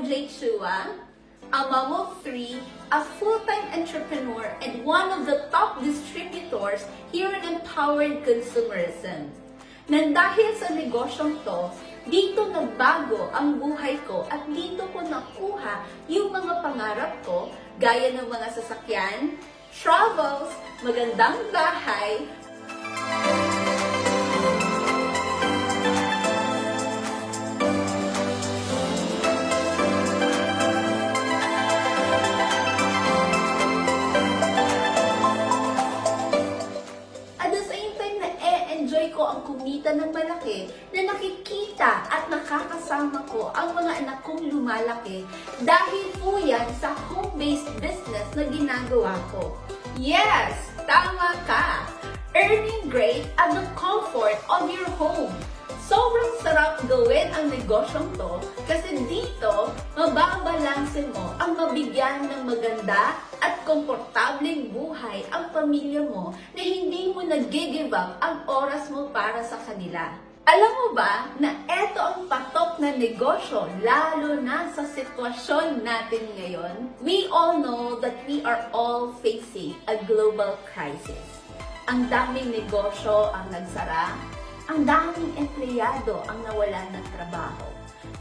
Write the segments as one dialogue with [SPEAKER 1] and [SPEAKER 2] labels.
[SPEAKER 1] OJ Chua, a mom of three, a full-time entrepreneur, and one of the top distributors here in Empowered Consumerism. Nang dahil sa negosyong to, dito nagbago ang buhay ko at dito ko nakuha yung mga pangarap ko gaya ng mga sasakyan, travels, magandang bahay, ko ang kumita ng malaki na nakikita at nakakasama ko ang mga anak kong lumalaki dahil po yan sa home-based business na ginagawa ko. Yes! Tama ka! Earning great at the comfort of your home. Sobrang sarap gawin ang negosyong to kasi dito mababalanse mo ang mabigyan ng maganda at komportableng buhay ang pamilya mo na hindi mo nag-give up ang oras mo para sa kanila. Alam mo ba na eto ang patok na negosyo lalo na sa sitwasyon natin ngayon? We all know that we are all facing a global crisis. Ang daming negosyo ang nagsara, ang daming empleyado ang nawalan ng trabaho.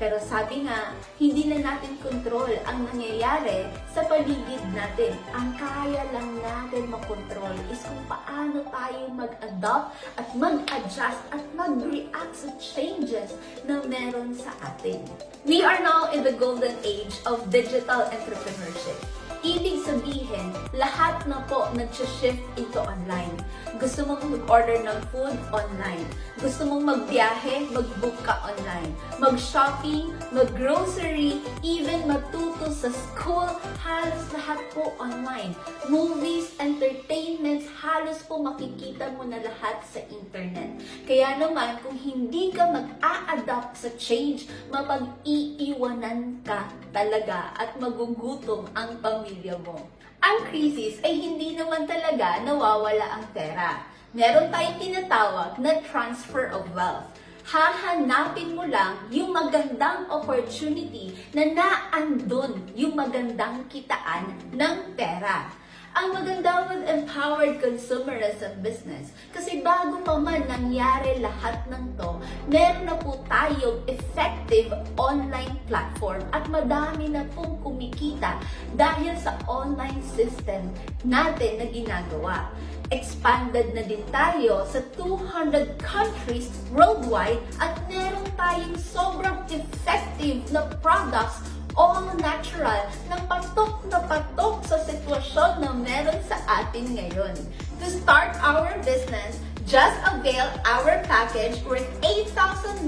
[SPEAKER 1] Pero sabi nga, hindi na natin kontrol ang nangyayari sa paligid natin. Ang kaya lang natin makontrol is kung paano tayo mag-adopt at mag-adjust at mag-react sa changes na meron sa atin. We are now in the golden age of digital entrepreneurship. Ibig sabihin, lahat na po nag-shift into online. Gusto mong mag-order ng food online. Gusto mong magbiyahe, mag-book ka online. Mag-shopping, mag-grocery, even matuto sa school, halos lahat po online. Movies, entertainments, halos po makikita mo na lahat sa internet. Kaya naman, kung hindi ka mag-a-adapt sa change, mapag-iiwanan ka talaga at magugutom ang pamilya mo. Ang krisis ay hindi naman talaga nawawala ang pera. Meron tayong tinatawag na transfer of wealth. Hahanapin mo lang yung magandang opportunity na naandun yung magandang kitaan ng pera. Ang maganda with Empowered Consumerism business, kasi bago pa man nangyari lahat ng to, meron na po tayong effective online platform at madami na pong kumikita dahil sa online system natin na ginagawa. Expanded na din tayo sa 200 countries worldwide at meron tayong sobrang effective na products all natural, na patok sa sitwasyon na meron sa atin ngayon. To start our business, just avail our package worth 8,999.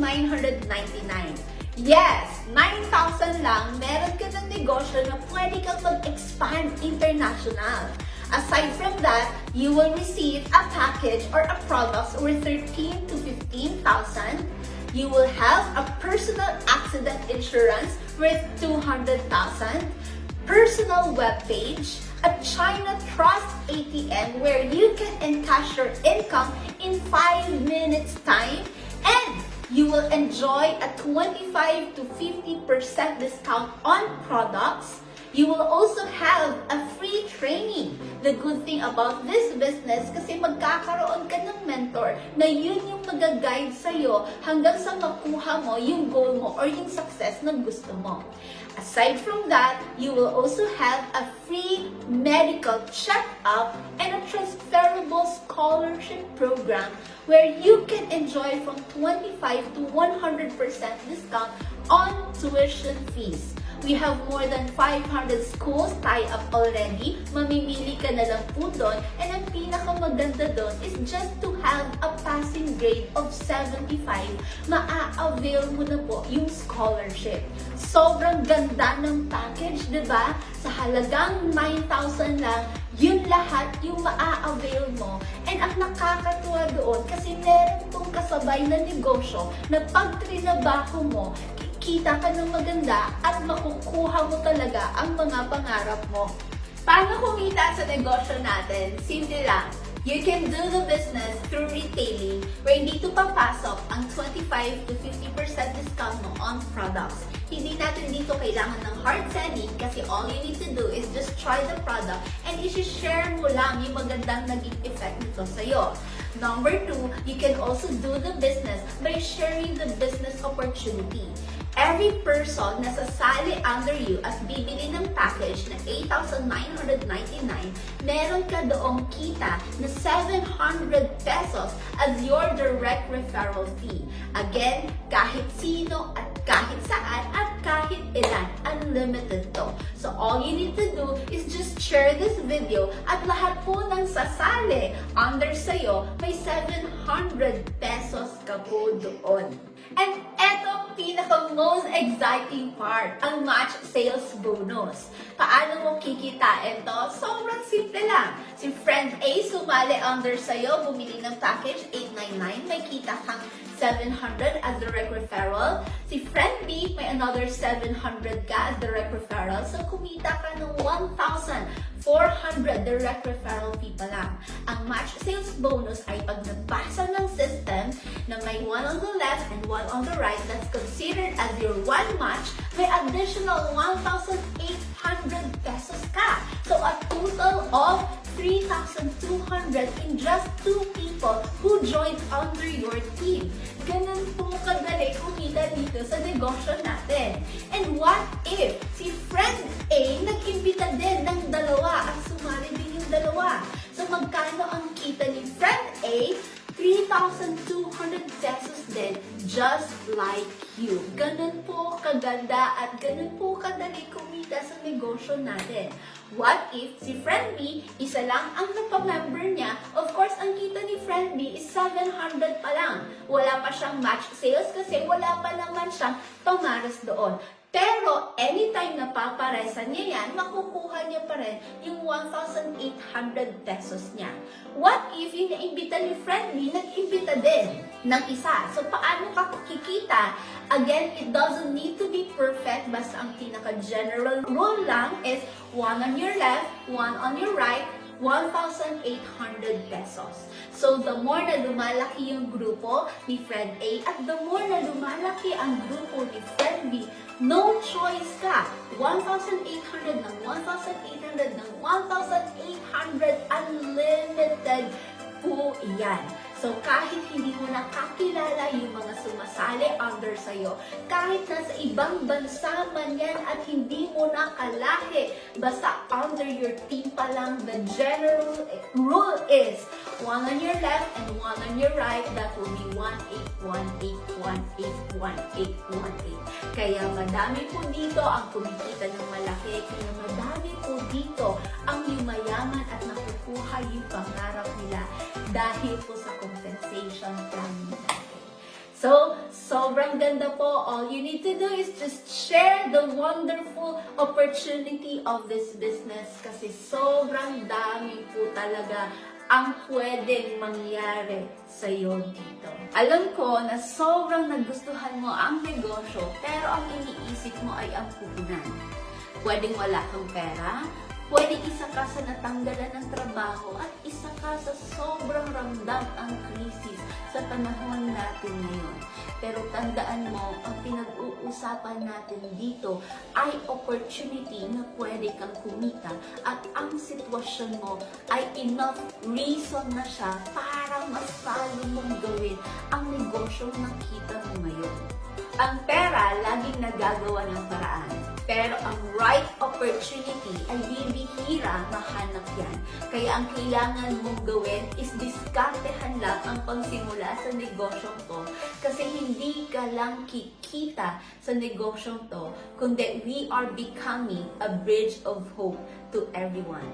[SPEAKER 1] Yes, 9,000 lang, meron ka ng negosyo na pwede kang mag-expand international. Aside from that, you will receive a package or a product worth 13,000 to 15,000. You will have a personal accident insurance worth 200,000, personal webpage, a China Trust ATM where you can encash your income in 5 minutes time, and you will enjoy a 25 to 50% discount on products. You will also have a free training. The good thing about this business, kasi magkakaroon ka ng mentor na yun yung mag-guide sa'yo hanggang sa makuha mo yung goal mo or yung success na gusto mo. Aside from that, you will also have a free medical check-up and a transferable scholarship program where you can enjoy from 25 to 100% discount on tuition fees. We have more than 500 schools tied up already. Mamimili ka na lang po doon. And ang pinakamaganda doon is just to have a passing grade of 75. Maa-avail mo na po yung scholarship. Sobrang ganda ng package, di ba? Sa halagang 9,000 lang, yun lahat yung maa-avail mo. And ang nakakatuwa doon, kasi meron tong kasabay na negosyo na pag trinabaho mo, kita ka ng maganda at makukuha mo talaga ang mga pangarap mo. Paano kumita sa negosyo natin? Simple lang. You can do the business through retailing where hindi to papasok ang 25 to 50% discount mo on products. Hindi natin dito kailangan ng hard selling kasi all you need to do is just try the product and i-share mo lang yung magandang naging effect nito sa'yo. Number 2, you can also do the business by sharing the business opportunity. Every person na sasali under you at bibili ng package na 8,999, meron ka doong kita na 700 pesos as your direct referral fee. Again, kahit sino at kahit saan at kahit ilan, unlimited to. So all you need to do is just share this video at lahat po ng sasali under sa'yo, may 700 pesos ka po doon. And eto, pinaka-most exciting part, ang match sales bonus. Paano mo kikitain to? Sobrang simple lang. Si friend A sumali under sa'yo, bumili ng package 899, may kita kang 700 as direct referral. Si friend B, may another 700 ka as direct referral. So, kumita ka ng 1,400 direct referral fee pa lang. Ang match sales bonus ay pag nabasa ng system na may one on the left and one on the right that's considered as your one match, may additional 1,800 pesos ka. So, a total of 3,200 in just 2 people who joined under your team. Ganun po kadali kumita dito sa negosyo natin. And what if si friend A nag-imbita din ng dalawa at sumali din yung dalawa? So magkano ang kita ni friend A? 3,200 pesos din, just like you. Ganun po kaganda at ganun po kadali kumita sa negosyo natin. What if si friend B, isa lang ang napamember niya? Of course, ang kita ni friend B is 700 pa lang. Wala pa siyang match sales kasi wala pa naman siyang pamaras doon. Pero, anytime na paparesan niya yan, makukuha niya pa rin yung 1,800 pesos niya. What if yung naimbita ni friend B, nag-imbita din ng isa? So, paano ka kikita? Again, it doesn't need to be perfect. Basta ang pinaka-general rule lang is one on your left, one on your right, 1,800 pesos. So, the more na lumalaki yung grupo ni friend A at the more na lumalaki ang grupo ni friend B, no choice ka. 1,800 ng 1,800 ng 1,800 unlimited po iyan. So, kahit hindi mo na kakilala yung mga sumasali under sa'yo, kahit nasa ibang bansa man yan at hindi mo na kalahi, basta under your team pa lang, the general rule is one on your left and one on your right, that will be 1,818,1,818,1,818. Kaya madami po dito ang kumikita ng malaki, kaya madami po dito ang yumayaman at nakukuha yung pangarap nila dahil po sa compensation plan natin. So, sobrang ganda po. All you need to do is just share the wonderful opportunity of this business kasi sobrang dami po talaga ang pwedeng mangyari sa iyo dito. Alam ko na sobrang nagustuhan mo ang negosyo pero ang iniisip mo ay ang puhunan. Pwedeng wala kang pera, pwedeng isa ka sa natanggalan ng trabaho at isa ka sa sobrang ramdam ang krisis sa panahon natin ngayon. Pero tandaan mo, ang pinag-uusapan natin dito ay opportunity na pwede kang kumita at ang sitwasyon mo ay enough reason na siya para mas lalo mong gawin ang negosyong nakita mo ngayon. Ang pera laging nagagawa ng paraan. Pero ang right opportunity ay bibihira mahanap yan. Kaya ang kailangan mong gawin is diskartehan lang ang pagsimula sa negosyong to. Kasi hindi ka lang kikita sa negosyong to, kundi we are becoming a bridge of hope to everyone.